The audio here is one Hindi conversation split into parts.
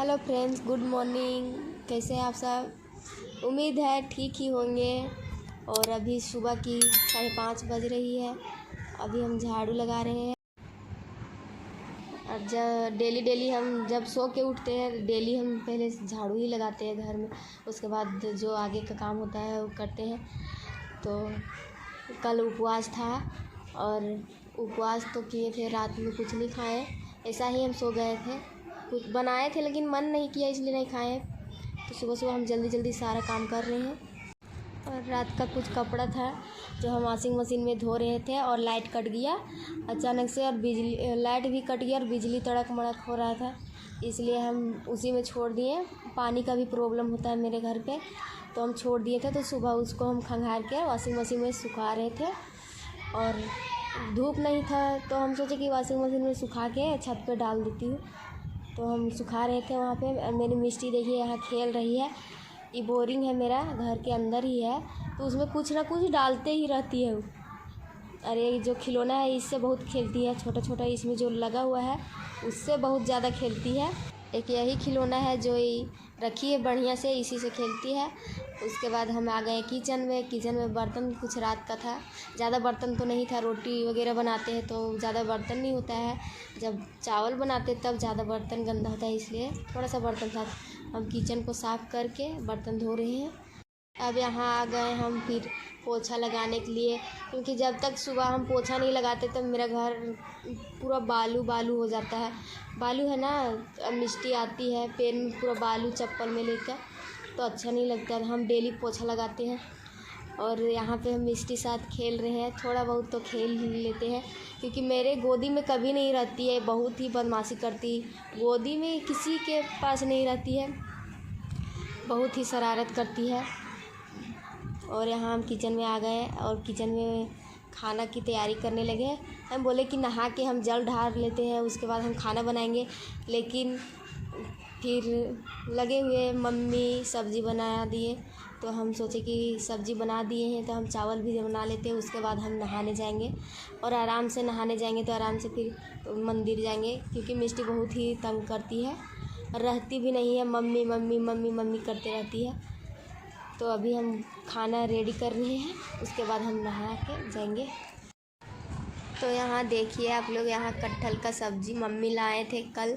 Hello friends, good morning. कैसे हैं आप सब? उम्मीद है ठीक ही होंगे। और अभी सुबह की 5:30 बज रही है। अभी हम झाड़ू लगा रहे हैं। और जब डेली हम जब सो के उठते हैं, डेली हम पहले झाड़ू ही लगाते हैं घर में। उसके बाद जो आगे का काम होता है वो करते हैं। तो कल उपवास था और उपवास तो किए थे, रात में कुछ नहीं खाए, ऐसा ही हम सो गए थे। कुछ बनाए थे लेकिन मन नहीं किया इसलिए नहीं खाए। तो सुबह सुबह हम जल्दी सारा काम कर रहे हैं। और रात का कुछ कपड़ा था जो हम वॉशिंग मशीन में धो रहे थे और लाइट कट गया अचानक से, और बिजली लाइट भी कट गया और बिजली तड़क मड़क हो रहा था, इसलिए हम उसी में छोड़ दिए। पानी का भी प्रॉब्लम होता है मेरे घर पे, तो हम छोड़ दिए थे। तो सुबह उसको हम खंगाल के वॉशिंग मशीन में सुखा रहे थे और धूप नहीं था तो हम सोचे कि वॉशिंग मशीन में सुखा के छत पे डाल देती हूँ। तो हम सुखा रहे थे वहाँ पे। मेरी मिष्टी देखिए यहाँ खेल रही है। ये बोरिंग है, मेरा घर के अंदर ही है, तो उसमें कुछ ना कुछ डालते ही रहती है वो। अरे जो खिलौना है इससे बहुत खेलती है, छोटा छोटा इसमें जो लगा हुआ है उससे बहुत ज़्यादा खेलती है। एक यही खिलौना है जो रखी है बढ़िया से, इसी से खेलती है। उसके बाद हम आ गए किचन में बर्तन कुछ रात का था, ज़्यादा बर्तन तो नहीं था। रोटी वगैरह बनाते हैं तो ज़्यादा बर्तन नहीं होता है, जब चावल बनाते तब ज़्यादा बर्तन गंदा होता है, इसलिए थोड़ा सा बर्तन था। हम किचन को साफ़ करके बर्तन धो रहे हैं। अब यहाँ आ गए हम फिर पोछा लगाने के लिए, क्योंकि जब तक सुबह हम पोछा नहीं लगाते तब मेरा घर पूरा बालू बालू हो जाता है। बालू है ना, मिट्टी आती है पैर में पूरा बालू, चप्पल में लेकर तो अच्छा नहीं लगता है। हम डेली पोछा लगाते हैं। और यहाँ पे हम मिष्टी साथ खेल रहे हैं, थोड़ा बहुत तो खेल ही लेते हैं, क्योंकि मेरे गोदी में कभी नहीं रहती है, बहुत ही बदमाशी करती, गोदी में किसी के पास नहीं रहती है, बहुत ही शरारत करती है। और यहाँ हम किचन में आ गए और किचन में खाना की तैयारी करने लगे। हम बोले कि नहा के हम जल ढार लेते हैं, उसके बाद हम खाना बनाएंगे, लेकिन फिर लगे हुए मम्मी सब्ज़ी बना दिए, तो हम सोचे कि सब्ज़ी बना दिए हैं तो हम चावल भी बना लेते हैं। उसके बाद हम नहाने जाएंगे और आराम से नहाने जाएंगे तो आराम से फिर मंदिर जाएंगे, क्योंकि मिष्टी बहुत ही तंग करती है, रहती भी नहीं है, मम्मी मम्मी मम्मी मम्मी करते रहती है। तो अभी हम खाना रेडी कर रहे हैं, उसके बाद हम नहा के जाएंगे। तो यहाँ देखिए आप लोग, यहाँ कटहल का सब्ज़ी मम्मी लाए थे, कल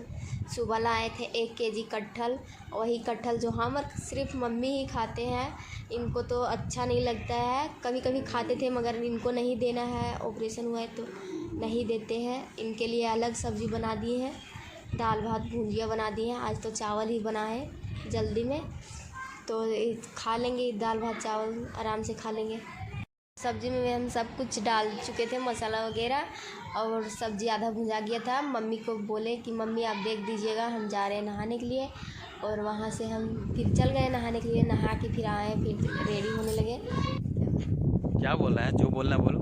सुबह लाए थे 1 केजी कटहल। वही कटहल जो हम सिर्फ मम्मी ही खाते हैं, इनको तो अच्छा नहीं लगता है। कभी कभी खाते थे मगर इनको नहीं देना है, ऑपरेशन हुआ है तो नहीं देते हैं। इनके लिए अलग सब्ज़ी बना दिए हैं, दाल भात भुजिया बना दिए हैं। आज तो चावल ही बना है जल्दी में, तो खा लेंगे दाल भात चावल, आराम से खा लेंगे। सब्ज़ी में हम सब कुछ डाल चुके थे, मसाला वगैरह, और सब्ज़ी आधा भुंजा गया था। मम्मी को बोले कि मम्मी आप देख दीजिएगा, हम जा रहे हैं नहाने के लिए। और वहाँ से हम फिर चल गए नहाने के लिए, नहा के फिर आए, फिर रेडी होने लगे। क्या बोल रहा है? जो बोलना है बोलो।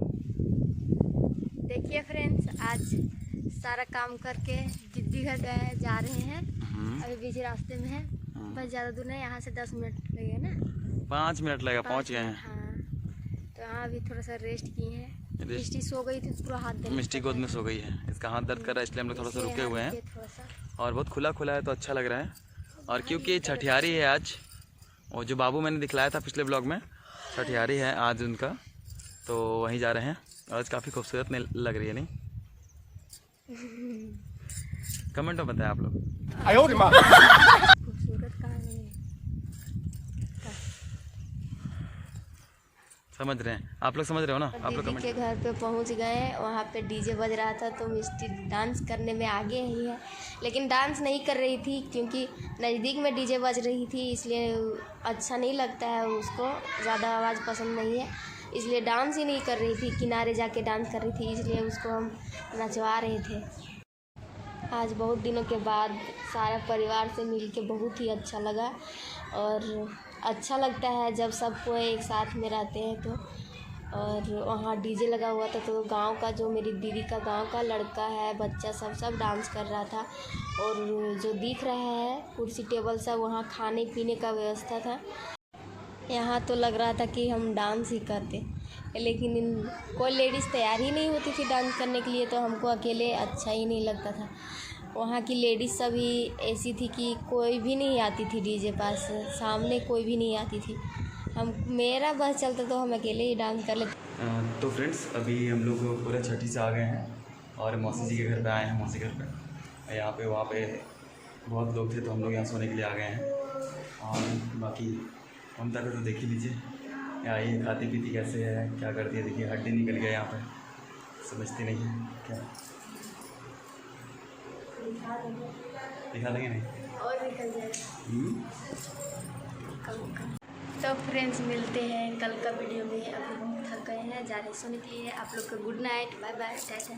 देखिए फ्रेंड्स, आज सारा काम करके जिद्दी घर गए, जा रहे हैं। अभी बीच रास्ते में है, बस ज़्यादा दूर नहीं, यहाँ से 10 मिनट लगेगा ना, 5 मिनट लगेगा, पहुँच गए हैं। हाँ, तो यहाँ अभी थोड़ा सा रेस्ट किए हैं। मिष्टी सो गई थी, पूरा हाथ दर्द, मिष्टी गोद में सो गई है, इसका हाथ दर्द कर रहा है, इसलिए हम लोग थोड़ा सा रुके हुए हैं। और बहुत खुला खुला है तो अच्छा लग रहा है। और क्योंकि छठियारी है आज, और जो बाबू मैंने दिखलाया था पिछले ब्लॉग में, छठियारी है आज उनका, तो वहीं जा रहे हैं। आज काफ़ी खूबसूरत लग रही है, नहीं? कमेंट में बताएं आप लोग। खूबसूरत कहाँ है? समझ रहे हैं आप लोग, समझ रहे हो ना आप लोग? दीदी के घर पे पहुंच गए, वहाँ पे डीजे बज रहा था, तो मिष्टी डांस करने में आगे ही है, लेकिन डांस नहीं कर रही थी क्योंकि नज़दीक में डीजे बज रही थी, इसलिए अच्छा नहीं लगता है उसको, ज़्यादा आवाज़ पसंद नहीं है, इसलिए डांस ही नहीं कर रही थी, किनारे जाके डांस कर रही थी, इसलिए उसको हम नचवा रहे थे। आज बहुत दिनों के बाद सारा परिवार से मिल के बहुत ही अच्छा लगा। और अच्छा लगता है जब सब कोई एक साथ में रहते हैं तो। और वहाँ डीजे लगा हुआ था, तो गांव का, जो मेरी दीदी का गांव का लड़का है, बच्चा सब डांस कर रहा था। और जो दिख रहा है कुर्सी टेबल सब, वहाँ खाने पीने का व्यवस्था था। यहाँ तो लग रहा था कि हम डांस ही करते, लेकिन कोई लेडीज़ तैयार ही नहीं होती थी डांस करने के लिए, तो हमको अकेले अच्छा ही नहीं लगता था। वहाँ की लेडीज़ सभी ऐसी थी कि कोई भी नहीं आती थी डीजे पास, सामने कोई भी नहीं आती थी। मेरा बस चलता तो हम अकेले ही डांस कर लेते। तो फ्रेंड्स अभी हम लोग पूरा छठी से आ गए हैं और मौसी जी के घर पे आए हैं, मौसी घर पे। यहाँ पे वहाँ पे बहुत लोग थे तो हम लोग यहाँ सोने के लिए आ गए हैं। और बाकी ममता को तो देख ही लीजिए, यहाँ ये खाती पीती कैसे है, क्या करती है। देखिए हड्डी निकल गया यहाँ पे, समझती नहीं है क्या। दिखा देंगे नहीं और निकल जाए। तो फ्रेंड्स मिलते हैं कल का वीडियो में। अभी हम थक गए हैं, जा रहे सोने के लिए। आप लोग को good night, bye bye, Tata.